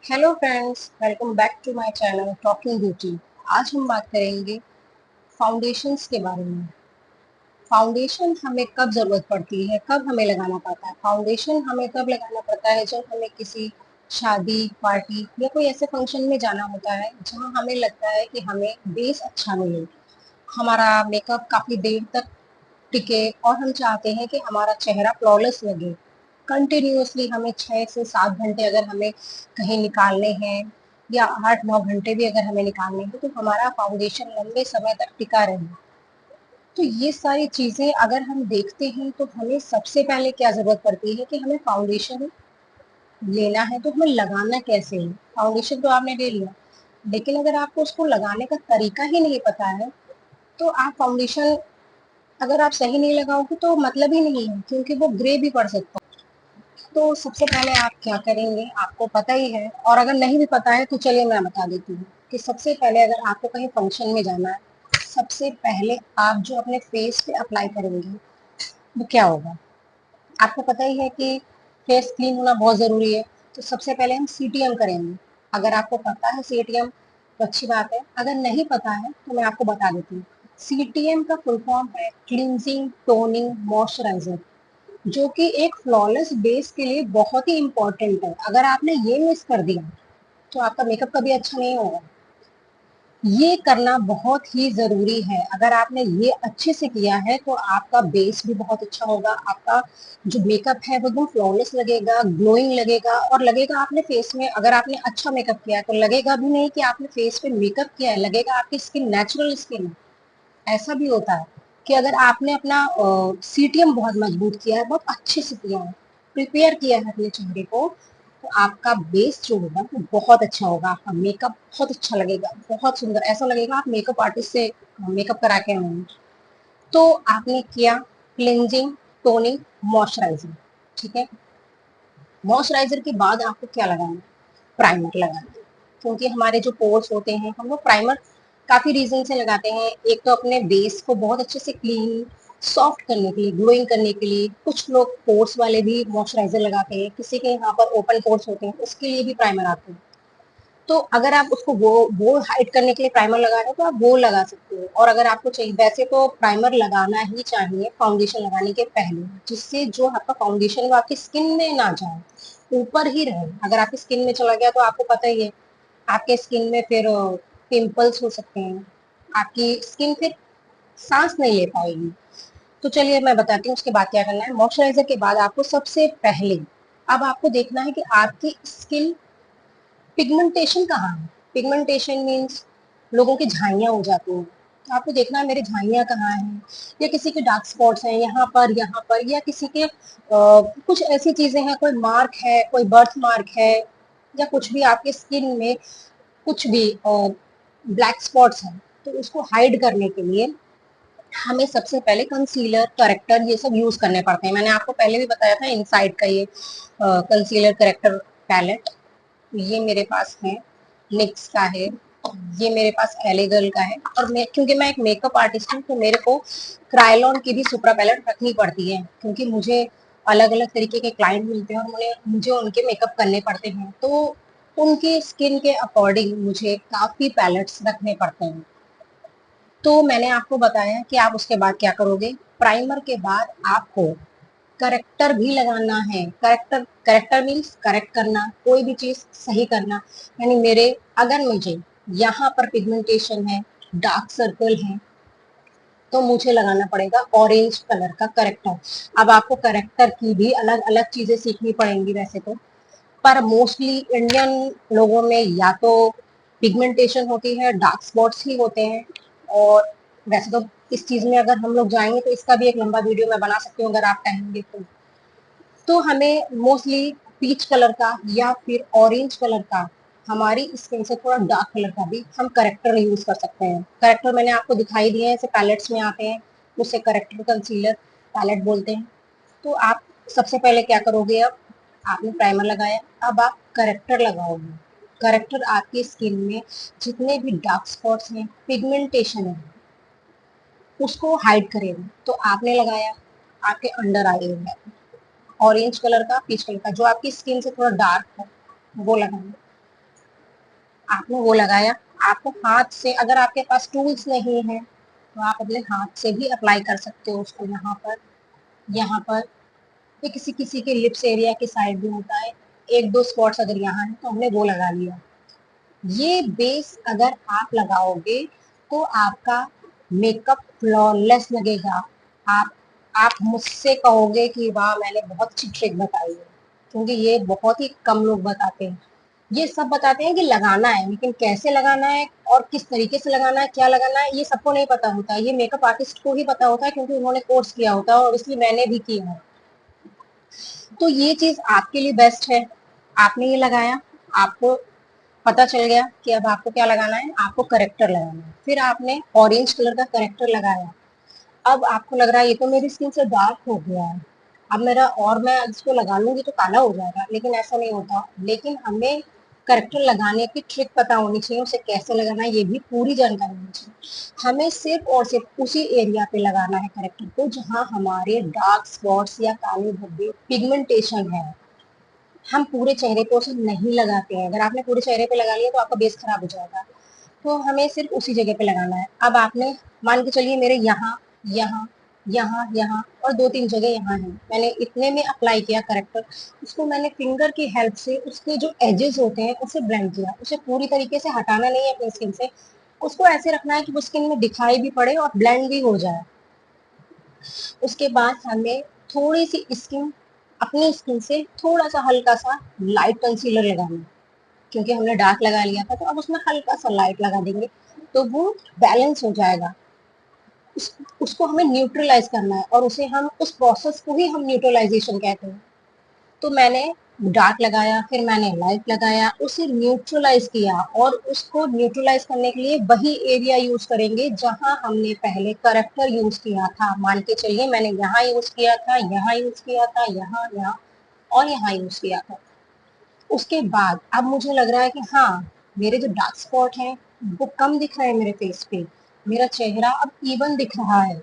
Hello friends, welcome back to my channel talking beauty. आज हम बात करेंगे फाउंडेशंस के बारे में। फाउंडेशन हमें कब ज़रूरत पड़ती है, कब हमें लगाना पड़ता है। फाउंडेशन हमें तब लगाना पड़ता है जब हमें किसी शादी, पार्टी या कोई ऐसे फंक्शन में जाना होता है जहाँ हमें लगता है कि हमें बेस अच्छा मिले, हमारा मेकअप काफ़ी देर तक टिके और हम चाहते हैं कि हमारा चेहरा फ्लॉलेस लगे। कंटिन्यूअसली हमें 6 से 7 घंटे अगर हमें कहीं निकालने हैं या 8-9 घंटे भी अगर हमें निकालने हैं तो हमारा फाउंडेशन लंबे समय तक टिका रहे। तो ये सारी चीज़ें अगर हम देखते हैं तो हमें सबसे पहले क्या ज़रूरत पड़ती है कि हमें फाउंडेशन लेना है तो हमें लगाना कैसे है। फाउंडेशन तो आपने ले लिया, लेकिन अगर आपको उसको लगाने का तरीका ही नहीं पता है तो आप फाउंडेशन अगर आप सही नहीं लगाओगे तो मतलब ही नहीं है, क्योंकि वो ग्रे भी पड़ सकता है। तो सबसे पहले आप क्या करेंगे, आपको पता ही है, और अगर नहीं भी पता है तो चलिए मैं बता देती हूँ कि सबसे पहले अगर आपको कहीं फंक्शन में जाना है, सबसे पहले आप जो अपने फेस पे अप्लाई करेंगे वो क्या होगा। आपको पता ही है कि फेस क्लीन होना बहुत ज़रूरी है। तो सबसे पहले हम सीटीएम करेंगे। अगर आपको पता है सीटीएम तो अच्छी बात है, अगर नहीं पता है तो मैं आपको बता देती हूँ। सीटीएम का फुल फॉर्म है क्लींजिंग टोनिंग मॉइस्चराइजर, जो कि एक फ्लॉलेस बेस के लिए बहुत ही इम्पोर्टेंट है। अगर आपने ये मिस कर दिया तो आपका मेकअप कभी अच्छा नहीं होगा। ये करना बहुत ही ज़रूरी है। अगर आपने ये अच्छे से किया है तो आपका बेस भी बहुत अच्छा होगा, आपका जो मेकअप है वो एकदम फ्लॉलेस लगेगा, ग्लोइंग लगेगा, और लगेगा आपने फेस में, अगर आपने अच्छा मेकअप किया है तो लगेगा भी नहीं कि आपने फेस पे मेकअप किया है, लगेगा आपकी स्किन नेचुरल स्किन है। ऐसा भी होता है कि अगर आपने अपना सीटीएम बहुत मजबूत किया है, बहुत अच्छे से किया है, प्रिपेयर किया है अपने चेहरे को, तो आपका बेस जो होगा वो बहुत अच्छा होगा, आपका मेकअप बहुत अच्छा लगेगा, बहुत सुंदर, ऐसा लगेगा आप मेकअप आर्टिस्ट से मेकअप करा के आए हैं। तो आपने किया क्लिनजिंग टोनिंग मॉइस्चराइजिंग, ठीक है। मॉइस्चराइजर के बाद आपको क्या लगाना है, प्राइमर लगाना है। क्योंकि हमारे जो पोर्स होते हैं हम लोग प्राइमर काफ़ी रीज़न से लगाते हैं। एक तो अपने बेस को बहुत अच्छे से क्लीन सॉफ्ट करने के लिए, ग्लोइंग करने के लिए। कुछ लोग पोर्स वाले भी मॉइस्चराइजर लगाते हैं, किसी के यहाँ पर ओपन पोर्स होते हैं उसके लिए भी प्राइमर आते हैं। तो अगर आप उसको वो हाइड करने के लिए प्राइमर लगा रहे हो तो आप वो लगा सकते हो। और अगर आपको चाहिए, वैसे तो प्राइमर लगाना ही चाहिए फाउंडेशन लगाने के पहले, जिससे जो आपका फाउंडेशन वो आपकी स्किन में ना जाए, ऊपर ही रहे। अगर आपकी स्किन में चला गया तो आपको पता ही है, आपके स्किन में फिर पिंपल्स हो सकते हैं, आपकी स्किन फिर सांस नहीं ले पाएगी। तो चलिए मैं बताती हूँ उसके बाद क्या करना है। मॉइस्चराइजर के बाद आपको सबसे पहले अब आपको देखना है कि आपकी स्किन पिगमेंटेशन कहाँ है। पिगमेंटेशन मीन्स लोगों की झाइयाँ हो जाती हैं, तो आपको देखना है मेरी झाइयाँ कहाँ हैं, या किसी के डार्क स्पॉट्स हैं यहाँ पर, या किसी के कुछ ऐसी चीज़ें हैं, कोई मार्क है, कोई बर्थ मार्क है, या कुछ भी आपके स्किन में कुछ भी ब्लैक स्पॉट्स हैं, तो उसको हाइड करने के लिए हमें सबसे पहले कंसीलर करेक्टर ये सब यूज़ करने पड़ते हैं। मैंने आपको पहले भी बताया था इनसाइड का ये कंसीलर करेक्टर पैलेट, ये मेरे पास है, निक्स का है, ये मेरे पास एलेगल का है। और मैं, क्योंकि मैं एक मेकअप आर्टिस्ट हूँ तो मेरे को क्रायलॉन की भी सुपरा पैलेट रखनी पड़ती है, क्योंकि मुझे अलग अलग तरीके के क्लाइंट मिलते हैं और मुझे उनके मेकअप करने पड़ते हैं, तो उनकी स्किन के अकॉर्डिंग मुझे काफ़ी पैलेट्स रखने पड़ते हैं। तो मैंने आपको बताया कि आप उसके बाद क्या करोगे। प्राइमर के बाद आपको करेक्टर भी लगाना है। करेक्टर करेक्टर मीन्स करेक्ट करना, कोई भी चीज़ सही करना। यानी मेरे, अगर मुझे यहाँ पर पिगमेंटेशन है, डार्क सर्कल है, तो मुझे लगाना पड़ेगा ऑरेंज कलर का करेक्टर। अब आपको करेक्टर की भी अलग अलग चीज़ें सीखनी पड़ेंगी वैसे तो, पर मोस्टली इंडियन लोगों में या तो पिगमेंटेशन होती है, डार्क स्पॉट्स ही होते हैं। और वैसे तो इस चीज़ में अगर हम लोग जाएंगे तो इसका भी एक लंबा वीडियो मैं बना सकती हूँ अगर आप कहेंगे तो हमें मोस्टली पीच कलर का या फिर ऑरेंज कलर का, हमारी स्किन से थोड़ा डार्क कलर का भी हम करेक्टर यूज कर सकते हैं। करेक्टर मैंने आपको दिखाई दिए हैं, ऐसे पैलेट्स में आते हैं, उसे करेक्टर कंसीलर पैलेट बोलते हैं। तो आप सबसे पहले क्या करोगे, अब आपने प्राइमर लगाया, अब आप करेक्टर लगाओगे। करेक्टर आपकी स्किन में जितने भी डार्क स्पॉट्स हैं, पिगमेंटेशन है, उसको हाइड करेगा। तो आपने लगाया, आपके अंडर आई में ऑरेंज कलर का, पीच कलर का, जो आपकी स्किन से थोड़ा डार्क हो वो लगाना। आपने वो लगाया, आपको हाथ से, अगर आपके पास टूल्स नहीं है तो आप अपने हाथ से भी अप्लाई कर सकते हो उसको, यहाँ पर ये किसी किसी के लिप्स एरिया के साइड भी होता है, एक दो स्पॉट्स अगर यहाँ है तो हमने वो लगा लिया। ये बेस अगर आप लगाओगे तो आपका मेकअप फ्लॉलेस लगेगा। आप आप मुझसे कहोगे कि वाह मैंने बहुत अच्छी ट्रिक बताई है, क्योंकि ये बहुत ही कम लोग बताते हैं। ये सब बताते हैं कि लगाना है, लेकिन कैसे लगाना है और किस तरीके से लगाना है, क्या लगाना है, ये सबको नहीं पता होता है। ये मेकअप आर्टिस्ट को ही पता होता है, क्योंकि उन्होंने कोर्स किया होता है और इसलिए मैंने भी किया है। तो ये चीज आपके लिए बेस्ट है। आपने ये लगाया, आपको पता चल गया कि अब आपको क्या लगाना है, आपको करेक्टर लगाना है। फिर आपने ऑरेंज कलर का करेक्टर लगाया। अब आपको लग रहा है ये तो मेरी स्किन से डार्क हो गया है, अब मेरा और मैं इसको लगा लूंगी तो काला हो जाएगा, लेकिन ऐसा नहीं होता। लेकिन हमें करेक्टर लगाने की ट्रिक पता होनी चाहिए, उसे कैसे लगाना है ये भी पूरी जानकारी होनी चाहिए। हमें सिर्फ और सिर्फ उसी एरिया पे लगाना है करेक्टर को जहाँ हमारे डार्क स्पॉट्स या काले धब्बे पिगमेंटेशन है। हम पूरे चेहरे पे उसे नहीं लगाते हैं। अगर आपने पूरे चेहरे पे लगा लिया तो आपका बेस खराब हो जाएगा। तो हमें सिर्फ उसी जगह पे लगाना है। अब आपने मान के चलिए मेरे यहाँ, यहाँ, यहाँ, यहाँ और दो तीन जगह यहाँ है, मैंने इतने में अप्लाई किया करेक्टर। उसको मैंने फिंगर की हेल्प से उसके जो एजेस होते हैं उसे ब्लेंड किया। उसे पूरी तरीके से हटाना नहीं है अपनी स्किन से, उसको ऐसे रखना है कि वो स्किन में दिखाई भी पड़े और ब्लेंड भी हो जाए। उसके बाद हमें थोड़ी सी स्किन, अपनी स्किन से थोड़ा सा हल्का सा लाइट कंसीलर लगाना है, क्योंकि हमने डार्क लगा लिया था तो अब उसमें हल्का सा लाइट लगा देंगे तो वो बैलेंस हो जाएगा। उसको हमें न्यूट्रलाइज करना है और उसे हम उस प्रोसेस को ही हम न्यूट्रलाइजेशन कहते हैं। तो मैंने डार्क लगाया, फिर मैंने लाइट लगाया, उसे न्यूट्रलाइज किया और उसको न्यूट्रलाइज करने के लिए वही एरिया यूज करेंगे जहां हमने पहले करेक्टर यूज किया था। मान के चलिए मैंने यहाँ यूज किया था, यहाँ यूज किया था, यहाँ और यहाँ यूज किया था। उसके बाद अब मुझे लग रहा है कि हाँ, मेरे जो डार्क स्पॉट हैं वो कम दिख रहे हैं मेरे फेस पे, मेरा चेहरा अब इवन दिख रहा है,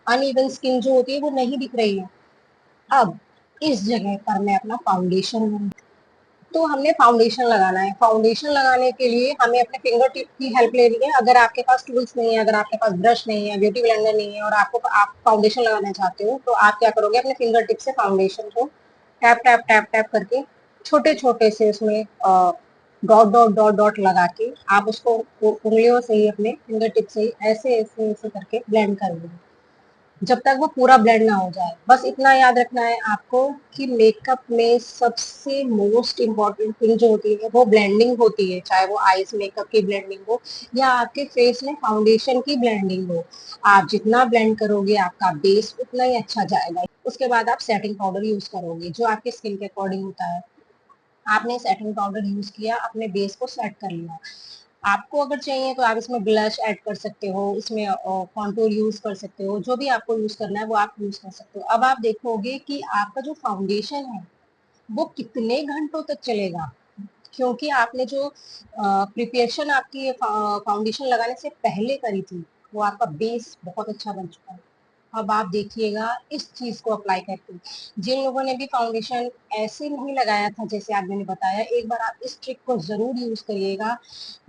अनइवन स्किन जो होती है वो नहीं दिख रही है। अब इस जगह पर मैं अपना फाउंडेशन लूंगी। तो हमने फाउंडेशन लगाना है। फाउंडेशन लगाने के लिए हमें अपने फिंगर टिप की हेल्प लेनी है। अगर आपके पास टूल्स नहीं है, अगर आपके पास ब्रश नहीं है, ब्यूटी ब्लेंडर नहीं है और आप फाउंडेशन लगाना चाहते हो तो आप क्या करोगे, अपने फिंगर टिप से फाउंडेशन को टैप टैप टैप टैप करके छोटे छोटे से उसमें डॉट डॉट डॉट डॉट लगा के आप उसको उंगलियों से ही, अपने फिंगर टिप से ही ऐसे ऐसे ऐसे करके ब्लेंड कर लो, जब तक वो पूरा ब्लेंड ना हो जाए। बस इतना याद रखना है आपको कि मेकअप में सबसे मोस्ट इम्पॉर्टेंट थिंग जो होती है वो ब्लेंडिंग होती है, चाहे वो आईज मेकअप की ब्लेंडिंग हो या आपके फेस में फाउंडेशन की ब्लेंडिंग हो। आप जितना ब्लेंड करोगे आपका बेस उतना ही अच्छा जाएगा। उसके बाद आप सेटिंग पाउडर यूज करोगे जो आपके स्किन के अकॉर्डिंग होता है। आपने सेटिंग पाउडर यूज किया, अपने बेस को सेट कर लिया। आपको अगर चाहिए तो आप इसमें ब्लश ऐड कर सकते हो, इसमें कॉन्टूर यूज कर सकते हो, जो भी आपको यूज करना है वो आप यूज कर सकते हो। अब आप देखोगे कि आपका जो फाउंडेशन है वो कितने घंटों तक चलेगा, क्योंकि आपने जो प्रिपरेशन आपकी फाउंडेशन लगाने से पहले करी थी वो आपका बेस बहुत अच्छा बन चुका है। अब आप देखिएगा इस चीज को अप्लाई करके, जिन लोगों ने भी फाउंडेशन ऐसे नहीं लगाया था जैसे आज मैंने बताया, एक बार आप इस ट्रिक को जरूर यूज करिएगा।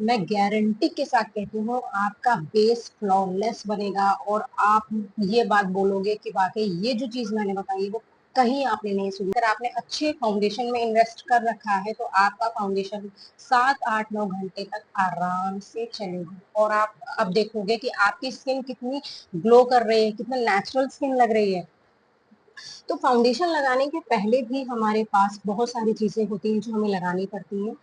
मैं गारंटी के साथ कहती हूँ आपका बेस फ्लॉलेस बनेगा और आप ये बात बोलोगे कि वाकई ये जो चीज मैंने बताई वो कहीं आपने नहीं सुनी। अगर आपने अच्छे फाउंडेशन में इन्वेस्ट कर रखा है तो आपका फाउंडेशन 7 8 9 घंटे तक आराम से चलेगी और आप अब देखोगे कि आपकी स्किन कितनी ग्लो कर रही है, कितना नेचुरल स्किन लग रही है। तो फाउंडेशन लगाने के पहले भी हमारे पास बहुत सारी चीजें होती हैं जो हमें लगानी पड़ती हैं,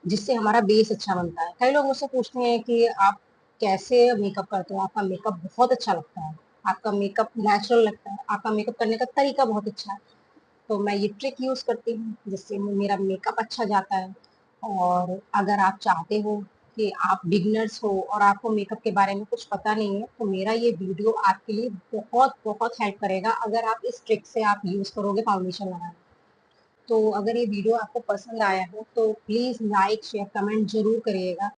जिससे हमारा बेस अच्छा बनता है। कई लोग मुझसे पूछते हैं कि आप कैसे मेकअप करते हो, आपका मेकअप बहुत अच्छा लगता है, आपका मेकअप नेचुरल लगता है, आपका मेकअप करने का तरीका बहुत अच्छा है। तो मैं ये ट्रिक यूज करती हूँ जिससे मेरा मेकअप अच्छा जाता है। और अगर आप चाहते हो कि आप बिगनर्स हो और आपको मेकअप के बारे में कुछ पता नहीं है तो मेरा ये वीडियो आपके लिए बहुत बहुत हेल्प करेगा, अगर आप इस ट्रिक से आप यूज करोगे फाउंडेशन लगाना। तो अगर ये वीडियो आपको पसंद आया हो तो प्लीज लाइक शेयर कमेंट जरूर करिएगा।